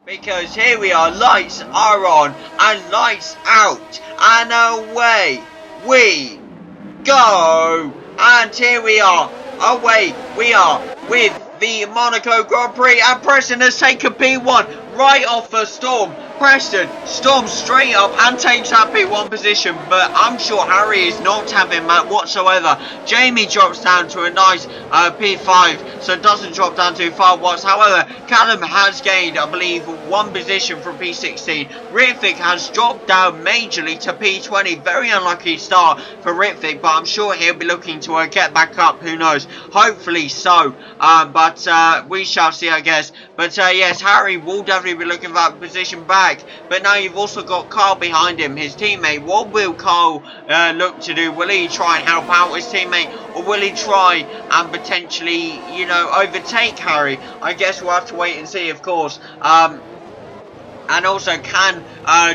Because here we are, lights are on and lights out, and away we go. And here we are, away we are with the Monaco Grand Prix, and Preston has taken P1 right off the Storm. Preston storms straight up and takes that P1 position, but I'm sure Harry is not having that whatsoever. Jamie drops down to a nice P5, so doesn't drop down too far whatsoever. However, Callum has gained, I believe, one position from P16. Ritvic has dropped down majorly to P20. Very unlucky start for Ritvic, but I'm sure he'll be looking to get back up. Who knows? Hopefully so. But we shall see, I guess. But yes, Harry will definitely be looking for that position back. But now you've also got Carl behind him, his teammate. What will Carl look to do? Will he try and help out his teammate, or will he try and potentially, you know, overtake Harry? I guess we'll have to wait and see, of course. And also, can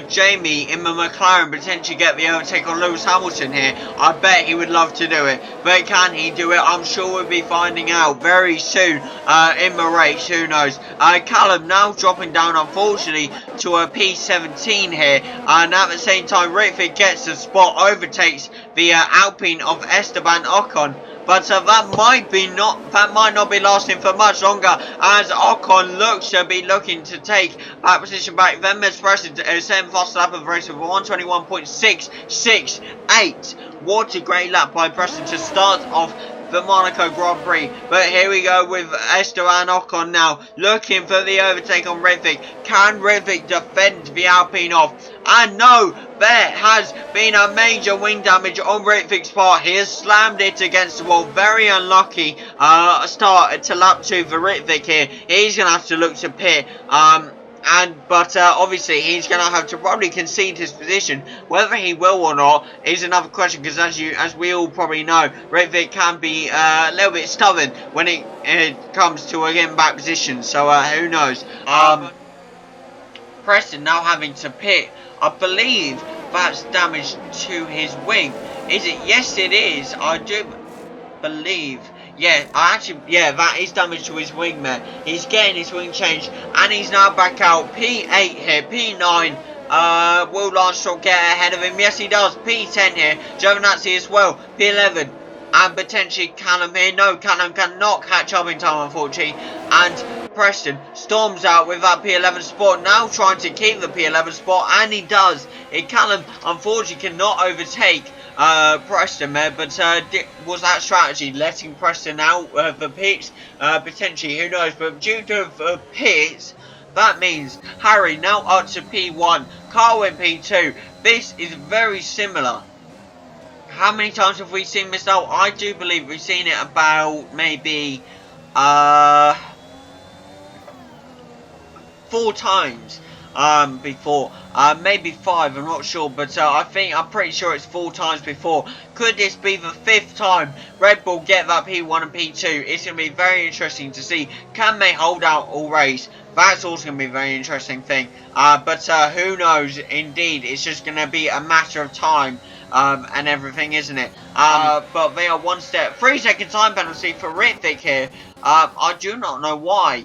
Jamie in the McLaren potentially get the overtake on Lewis Hamilton here? I bet he would love to do it. But can he do it? I'm sure we'll be finding out very soon in the race. Who knows? Callum now dropping down, unfortunately, to a P17 here. And at the same time, Ritvic gets the spot, overtakes the Alpine of Esteban Ocon. But that might not be lasting for much longer, as Ocon looks to be looking to take that position back. Then there's Preston, second fastest lap of the race with 121.668. What a great lap by Preston to start off the Monaco Grand Prix. But here we go with Esteban Ocon now, looking for the overtake on Ritvic. Can Ritvic defend the Alpine off? And no, there has been a major wing damage on Ritvic's part. He has slammed it against the wall. Very unlucky start to lap 2 for Ritvic here. He's going to have to look to pit. But obviously he's going to have to probably concede his position. Whether he will or not is another question, because as we all probably know, Ritvic can be a little bit stubborn when it comes to getting back position. So who knows? Preston now having to pit. I believe that's damage to his wing. Is it? Yes, it is. I do believe. Yeah, that is damage to his wing there. He's getting his wing changed, and he's now back out. P8 here, P9. Will Landstroll get ahead of him? Yes, he does. P10 here. Giovinazzi as well. P11. And potentially Callum here. No, Callum cannot catch up in time, unfortunately. And Preston storms out with that P11 spot, now trying to keep the P11 spot, and he does. Callum unfortunately cannot overtake Preston there, but was that strategy letting Preston out of the pits? Potentially, who knows? But due to the pits, that means Harry now up to P1, Carl in P2. This is very similar. How many times have we seen this out? I do believe we've seen it about maybe 4 times before, maybe 5, I'm not sure, but I'm pretty sure it's 4 times before. Could this be the 5th time Red Bull get that P1 and P2? It's going to be very interesting to see. Can they hold out all race? That's also going to be a very interesting thing. But who knows? Indeed, it's just going to be a matter of time and everything, isn't it? But they are 1 step. 3-second time penalty for Ritvic here. I do not know why.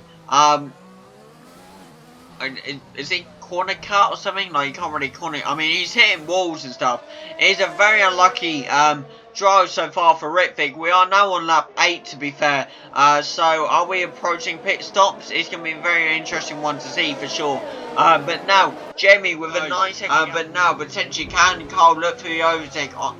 Is he corner cut or something? Like, you can't really corner. I mean, he's hitting walls and stuff. It's a very unlucky drive so far for Ritvic. We are now on lap 8, to be fair. So are we approaching pit stops? It's going to be a very interesting one to see for sure. But now Jamie with a nice. But now potentially can Carl look for the overtake on?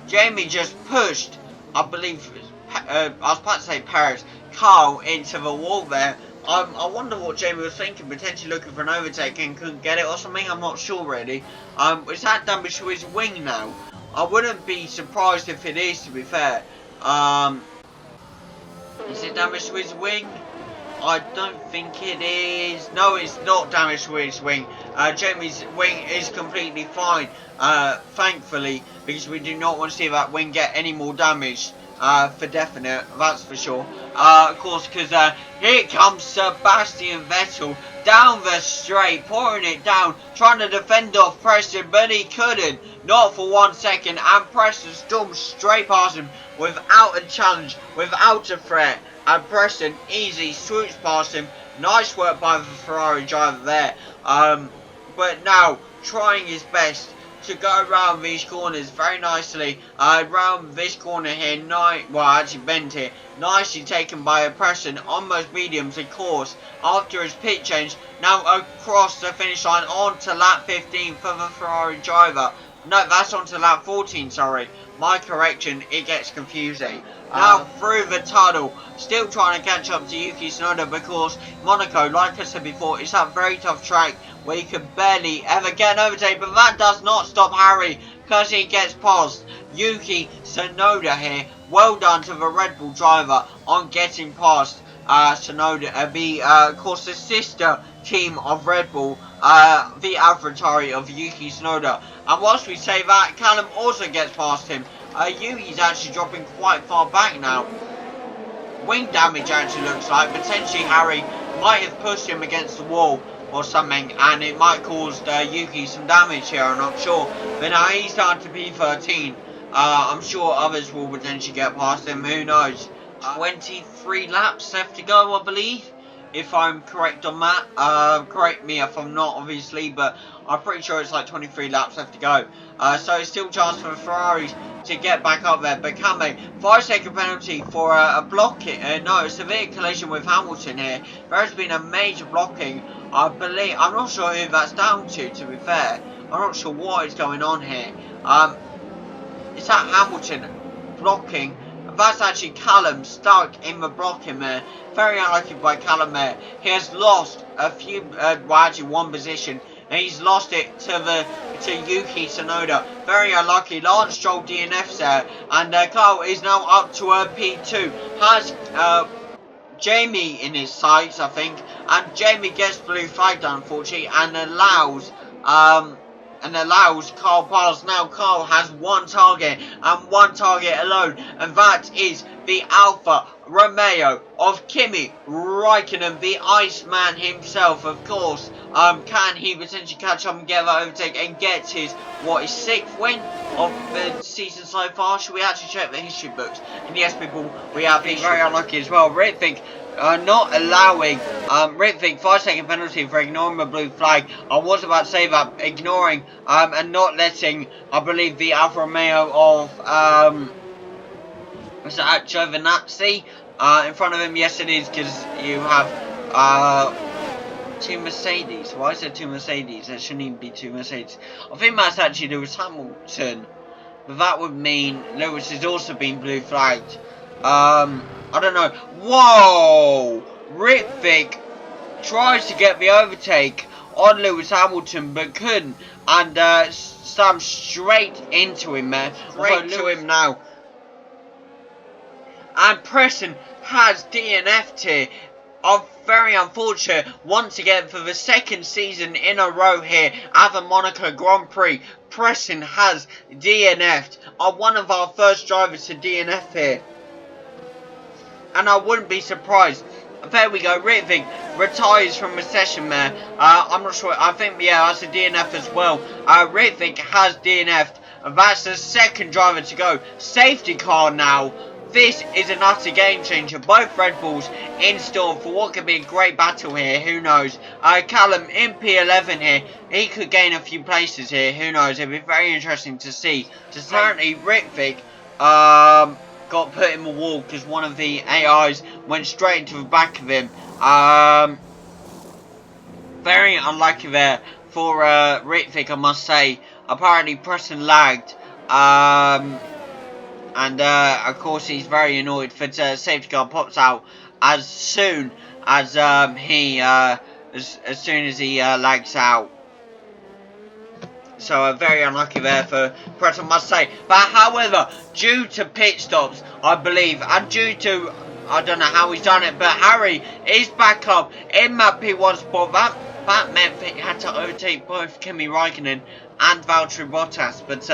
Jamie just pushed, I believe. I was about to say Paris. Carl into the wall there. I wonder what Jamie was thinking, potentially looking for an overtake and couldn't get it or something. I'm not sure really. Is that damage to his wing now? I wouldn't be surprised if it is, to be fair. Is it damage to his wing? I don't think it is. No, it's not damage to his wing. Jamie's wing is completely fine, thankfully, because we do not want to see that wing get any more damage. For definite, that's for sure. Of course, because here comes Sebastian Vettel down the straight, pouring it down, trying to defend off Preston, but he couldn't, not for 1 second, and Preston stormed straight past him without a challenge, without a threat, and Preston easy swoops past him, Nice work by the Ferrari driver there. But now trying his best to go around these corners very nicely. Around this corner here, actually bent here. Nicely taken by a Preston, almost mediums, of course, after his pit change. Now across the finish line onto lap 15 for the Ferrari driver. No, that's onto lap 14, sorry. My correction, it gets confusing. Now through the tunnel, still trying to catch up to Yuki Tsunoda because Monaco, like I said before, is that very tough track where you can barely ever get an overtake, but that does not stop Harry because he gets past Yuki Tsunoda here. Well done to the Red Bull driver on getting past Tsunoda, of course, the sister team of Red Bull, the AlphaTauri of Yuki Tsunoda. And whilst we say that, Callum also gets past him. Yuki's actually dropping quite far back now. Wing damage actually looks like. Potentially Harry might have pushed him against the wall or something, and it might cause Yuki some damage here, I'm not sure. But now he's down to P13. I'm sure others will potentially get past him, who knows. 23 laps left to go, I believe, if I'm correct on that. Correct me if I'm not, obviously, but I'm pretty sure it's like 23 laps left to go. So it's still a chance for the Ferraris to get back up there. But can they? 5-second penalty for a blocking, no, a severe collision with Hamilton here. There has been a major blocking, I believe. I'm not sure who that's down to be fair. I'm not sure what is going on here. Is that Hamilton blocking? That's actually Callum stuck in the blocking there. Very unlucky by Callum there. He has lost a few, well actually one position. And he's lost it to Yuki Tsunoda. Very unlucky. Lance Stroll DNFs there. And Carl is now up to P2. Has Jamie in his sights, I think. And Jamie gets blue flagged, unfortunately. And allows Carl pass. Now Carl has one target and one target alone, and that is the Alfa Romeo of Kimi Raikkonen, the Iceman himself, of course. Can he potentially catch up and get that overtake and get his, what, his 6th win of the season so far? Should we actually check the history books? And yes, people, we have been very unlucky as well. Ritvik not allowing Ritvik 5-second penalty for ignoring the blue flag. I was about to say that, ignoring and not letting, I believe, the Alfa Romeo of was that Giovinazzi in front of him? Yes, it is, because you have two Mercedes. Why is there two Mercedes? There shouldn't even be two Mercedes. I think that's actually Lewis Hamilton, but that would mean Lewis has also been blue flagged. I don't know. Whoa! Ritvik tries to get the overtake on Lewis Hamilton, but couldn't, and slammed straight into him there. Straight to him now. And Preston has DNF'd here. Very unfortunate once again for the second season in a row here at the Monaco Grand Prix. Preston has DNF'd. One of our first drivers to DNF here. And I wouldn't be surprised. There we go. Ritvik retires from the session there. I'm not sure. I think, yeah, that's a DNF as well. Ritvik has DNF'd. That's the second driver to go. Safety car now. This is an utter game changer. Both Red Bulls in store for what could be a great battle here. Who knows? Callum in P11 here. He could gain a few places here. Who knows? It'll be very interesting to see. Apparently, Ritvik got put in the wall because one of the AIs went straight into the back of him. Very unlucky there for Ritvik, I must say. Apparently, Preston lagged. And of course he's very annoyed for safety car pops out as soon as he lags out. So very unlucky there for Preston, must say. But however, due to pit stops, I believe, and due to, I don't know how he's done it, but Harry is back up in that P1 spot. That meant that he had to overtake both Kimi Raikkonen and Valtteri Bottas, but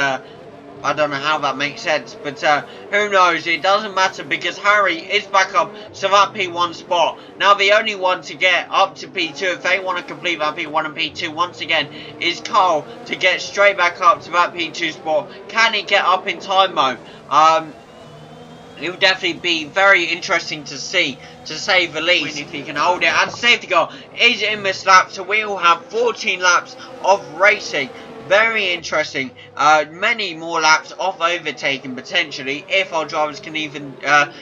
I don't know how that makes sense, but who knows, it doesn't matter because Harry is back up to that P1 spot. Now the only one to get up to P2, if they want to complete that P1 and P2 once again, is Carl to get straight back up to that P2 spot. Can he get up in time though? it would definitely be very interesting to see, to say the least, if he can hold it. And safety car is in this lap, so we will have 14 laps of racing. Very interesting. Many more laps of overtaking potentially, if our drivers can even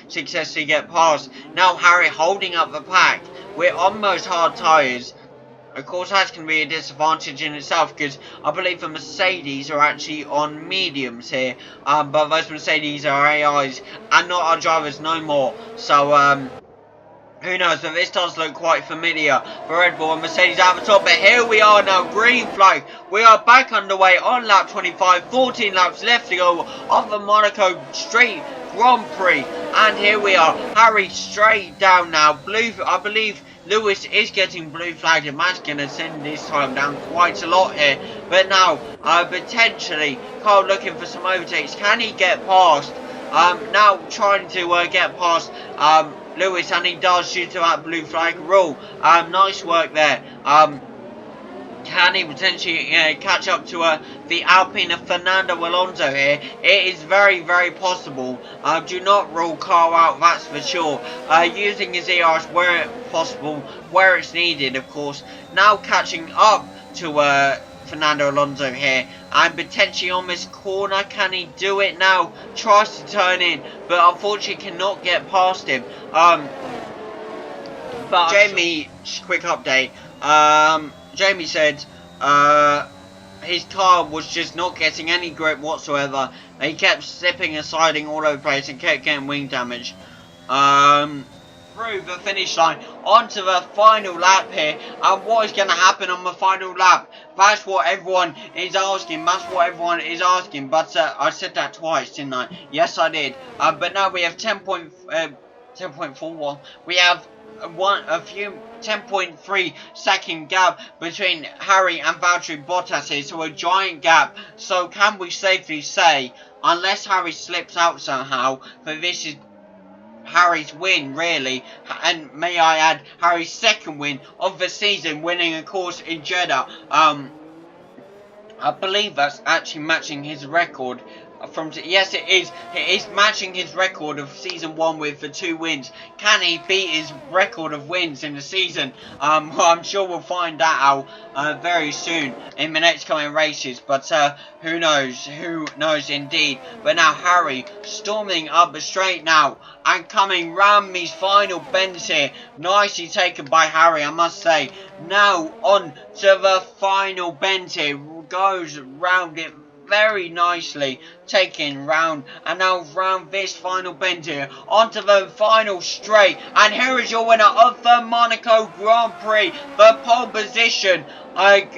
successfully get past. Now Harry holding up the pack. We're on most hard tyres. Of course, that's going to be a disadvantage in itself, because I believe the Mercedes are actually on mediums here. But those Mercedes are AIs and not our drivers no more. So, who knows, but this does look quite familiar for Red Bull and Mercedes at the top. But here we are now, green flag. We are back underway on lap 25, 14 laps left to go of the Monaco Street Grand Prix. And here we are, Harry straight down now. Blue, I believe Lewis is getting blue flagged, and that's going to send this time down quite a lot here. But now, potentially, Carl looking for some overtakes. Can he get past? Now trying to get past Lewis, and he does due to that blue flag rule. Nice work there. Can he potentially catch up to the Alpine of Fernando Alonso here? It is very, very possible. Do not rule Carl out, that's for sure. Using his ERS where possible, where it's needed, of course. Now catching up to Fernando Alonso here, and potentially on this corner. Can he do it now? Tries to turn in, but unfortunately cannot get past him. But Jamie, quick update. Jamie said his car was just not getting any grip whatsoever. He kept slipping and sliding all over the place and kept getting wing damage. Through the finish line, onto the final lap here. And what is going to happen on the final lap? That's what everyone is asking. But I said that twice, didn't I? Yes, I did. But now we have 10.41. We have 10.3 second gap between Harry and Valtteri Bottas here, so a giant gap. So can we safely say, unless Harry slips out somehow, that this is Harry's win, really, and may I add, Harry's second win of the season, winning, of course, in Jeddah. I believe that's actually matching his record. Yes, it is. It is matching his record of season 1 with the 2 wins. Can he beat his record of wins in the season? Well, I'm sure we'll find that out very soon in the next coming races. But who knows? Who knows indeed? But now Harry storming up the straight now and coming round these final bends here. Nicely taken by Harry, I must say. Now on to the final bend here. Goes round it very nicely, taken round, and now round this final bend here, onto the final straight, and here is your winner of the Monaco Grand Prix, the pole position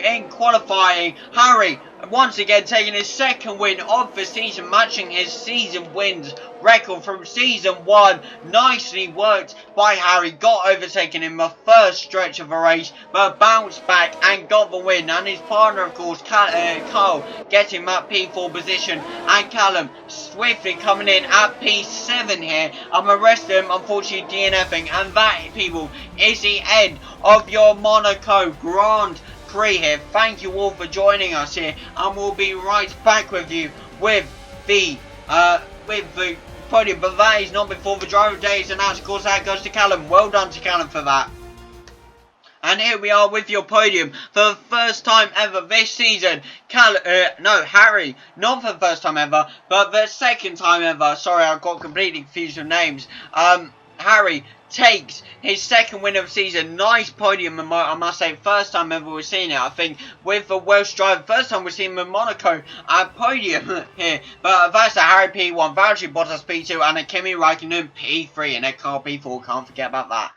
in qualifying, Harry, once again taking his second win of the season, matching his season wins record from season 1. Nicely worked by Harry, got overtaken in the first stretch of the race, but bounced back and got the win. And his partner, of course, Carl, getting that P4 position, and Callum swiftly coming in at P7 here, and the rest of them unfortunately DNFing. And that, people, is the end of your Monaco Grand Prix here. Thank you all for joining us here, and we'll be right back with you with the podium. But that is not before the driver days, and of course that goes to Callum. Well done to Callum for that. And here we are with your podium for the first time ever this season. Harry, not for the first time ever, but the second time ever. Sorry, I got completely confused with names. Harry takes his second win of the season. Nice podium, I must say. First time ever we've seen it, I think, with the Welsh driver. First time we've seen him in Monaco at podium here. But that's a Harry P1, Valtteri Bottas P2, and a Kimi Raikkonen P3, and a car P4. Can't forget about that.